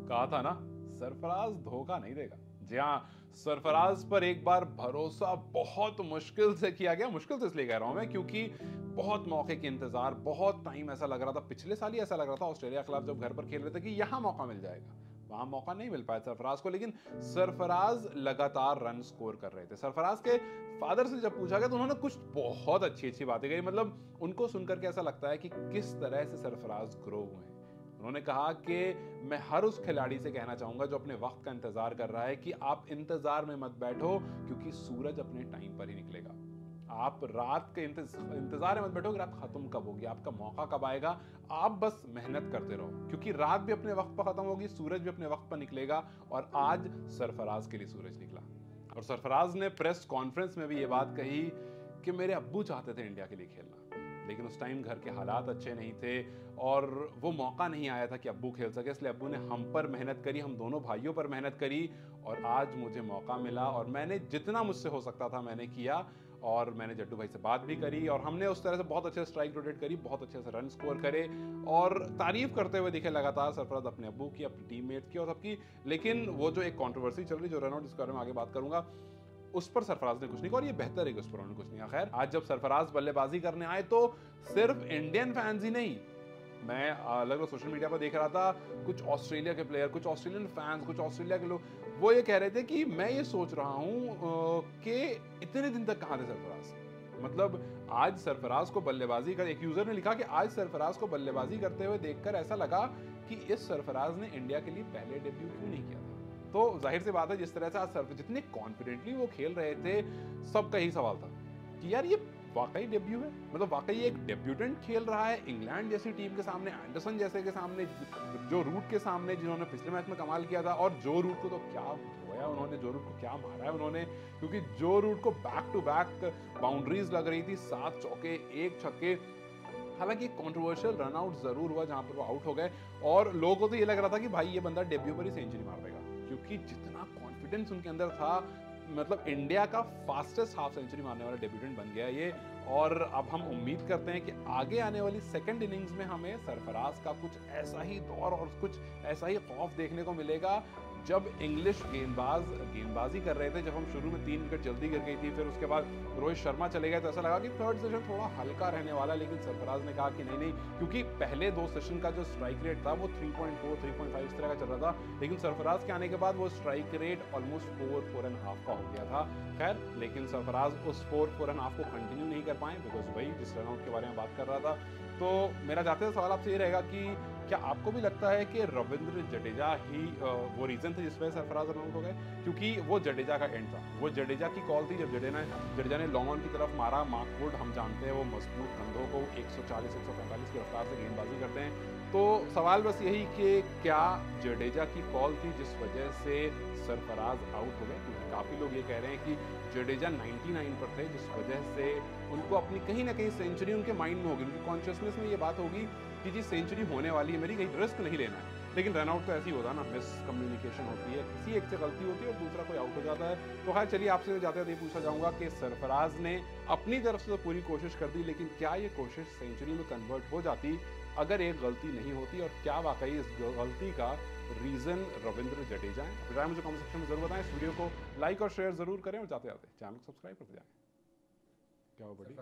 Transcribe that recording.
कहा था ना, सरफराज धोखा नहीं देगा। जी हाँ, सरफराज पर एक बार भरोसा बहुत मुश्किल से किया गया। मुश्किल से इसलिए कह रहा हूं मैं क्योंकि बहुत मौके के इंतजार, बहुत टाइम ऐसा लग रहा था, पिछले साल ही ऐसा लग रहा था ऑस्ट्रेलिया के खिलाफ जब घर पर खेल रहे थे कि यहां मौका मिल जाएगा। वहां मौका नहीं मिल पाया सरफराज को, लेकिन सरफराज लगातार रन स्कोर कर रहे थे। सरफराज के फादर से जब पूछा गया तो उन्होंने कुछ बहुत अच्छी अच्छी बातें कही। मतलब उनको सुनकर के ऐसा लगता है कि किस तरह से सरफराज ग्रो हुए हैं। उन्होंने कहा कि मैं हर उस खिलाड़ी से कहना चाहूंगा जो अपने वक्त का इंतजार कर रहा है कि आप इंतजार में मत बैठो, क्योंकि सूरज अपने टाइम पर ही निकलेगा। आप रात के इंतजार में मत बैठो कि रात खत्म कब होगी, आपका मौका कब आएगा। आप बस मेहनत करते रहो, क्योंकि रात भी अपने वक्त पर खत्म होगी, सूरज भी अपने वक्त पर निकलेगा। और आज सरफराज के लिए सूरज निकला। और सरफराज ने प्रेस कॉन्फ्रेंस में भी ये बात कही कि मेरे अब्बू चाहते थे इंडिया के लिए खेलना, लेकिन उस टाइम घर के हालात अच्छे नहीं थे और वो मौका नहीं आया था कि अब्बू खेल सके। इसलिए अब्बू ने हम पर मेहनत करी, हम दोनों भाइयों पर मेहनत करी, और आज मुझे मौका मिला और मैंने जितना मुझसे हो सकता था मैंने किया। और मैंने जड्डू भाई से बात भी करी और हमने उस तरह से बहुत अच्छे स्ट्राइक रोटेट करी, बहुत अच्छे से रन स्कोर करे और तारीफ करते हुए दिखे लगातार सरफराज अपने अब्बू की, अपने टीममेट्स की और सबकी। लेकिन वो जो एक कंट्रोवर्सी चल रही, जो रनआउट, इसके बारे में आगे बात करूंगा, उस पर सरफराज ने कुछ नहीं कहा और ये बेहतर है कि उस पर उन्होंने कुछ नहीं कहा। खैर, आज जब सरफराज बल्लेबाजी करने आए तो सिर्फ इंडियन फैंस ही नहीं, मैं अलग अलग सोशल मीडिया पर देख रहा था, कुछ ऑस्ट्रेलिया के प्लेयर, कुछ ऑस्ट्रेलियन फैंस, कुछ ऑस्ट्रेलिया के लोग, वो ये कह रहे थे कि मैं ये सोच रहा हूं कि इतने दिन तक कहां थे सरफराज। मतलब आज सरफराज को बल्लेबाजी कर, एक यूजर ने लिखा कि आज सरफराज को बल्लेबाजी करते हुए देखकर ऐसा लगा कि इस सरफराज ने इंडिया के लिए पहले डेब्यू क्यों नहीं किया था। तो जाहिर सी बात है, जिस तरह से आज सरफराज जितने कॉन्फिडेंटली वो खेल रहे थे, सबका ही सवाल था कि यार ये वाकई डेब्यू है, मतलब वाकई एक डेब्यूटेंट खेल रहा है इंग्लैंड जैसी टीम के सामने, एंडरसन जैसे के सामने, जो रूट के सामने जिन्होंने पिछले मैच में कमाल किया था। और जो रूट को तो क्या धोया उन्होंने, जो रूट को क्या मारा है उन्होंने, क्योंकि जो रूट को बैक टू बैक बाउंड्रीज लग रही थी, 7 चौके 1 छक्के। हालांकि कंट्रोवर्शियल रनआउट जरूर हुआ जहां पर वो आउट हो गए और लोगों को तो ये लग रहा था कि भाई ये बंदा डेब्यू पर ही सेंचुरी मार देगा, क्योंकि जितना कॉन्फिडेंस उनके अंदर था, मतलब इंडिया का फास्टेस्ट हाफ सेंचुरी मारने वाला डेब्यूटेंट बन गया ये। और अब हम उम्मीद करते हैं कि आगे आने वाली सेकंड इनिंग्स में हमें सरफराज का कुछ ऐसा ही दौर और कुछ ऐसा ही खौफ देखने को मिलेगा। जब इंग्लिश गेंदबाजी कर रहे थे, जब हम शुरू में 3 विकेट जल्दी गिर गई थी, फिर उसके बाद रोहित शर्मा चले गए, तो ऐसा लगा कि थर्ड सेशन थोड़ा हल्का रहने वाला। लेकिन सरफराज ने कहा कि नहीं, क्योंकि पहले 2 सेशन का जो स्ट्राइक रेट था वो 3.4 3.5 इस तरह का चल रहा था, लेकिन सरफराज के आने के बाद वो स्ट्राइक रेट ऑलमोस्ट 4.5 का हो गया था। खैर, लेकिन सरफराज उस 4.5 को कंटिन्यू नहीं कर पाए, बिकॉज वही जिस रनआउट के बारे में बात कर रहा था। तो मेरा जाते हुए सवाल आपसे ये रहेगा कि क्या आपको भी लगता है कि रविंद्र जडेजा ही वो रीजन थे जिस वजह से सरफराज रन आउट हो गए? क्योंकि वो जडेजा का एंड था, वो जडेजा की कॉल थी जब जडेजा ने लॉन्ग ऑन की तरफ मारा। मार्क वुड, हम जानते हैं वो मजबूत कंधों को 140-145 की रफ्तार से गेंदबाजी करते हैं। तो सवाल बस यही कि क्या जडेजा की कॉल थी जिस वजह से सरफराज आउट हो गए? क्योंकि काफी लोग ये कह रहे हैं कि जडेजा 99 पर थे, जिस वजह से उनको अपनी कहीं ना कहीं सेंचुरी उनके माइंड में होगी, उनकी कॉन्शियसनेस में ये बात होगी कि जी सेंचुरी होने वाली है मेरी, कहीं रिस्क नहीं लेना है। लेकिन रनआउट तो ऐसी होता है ना, मिस कम्युनिकेशन होती है, किसी एक से गलती होती है और दूसरा कोई आउट हो जाता है। तो खैर चलिए, आपसे जाते हुए पूछा जाऊंगा कि सरफराज ने अपनी तरफ से तो पूरी कोशिश कर दी, लेकिन क्या ये कोशिश सेंचुरी में कन्वर्ट हो जाती अगर एक गलती नहीं होती? और क्या वाकई इस गलती का रीजन रविंद्र जडेजा है? राय मुझे कमेंट सेक्शन में जरूर बताएं। इस वीडियो को लाइक और शेयर जरूर करें और जाते जाते चैनल को सब्सक्राइब करते जाएं। क्या हो बड़ी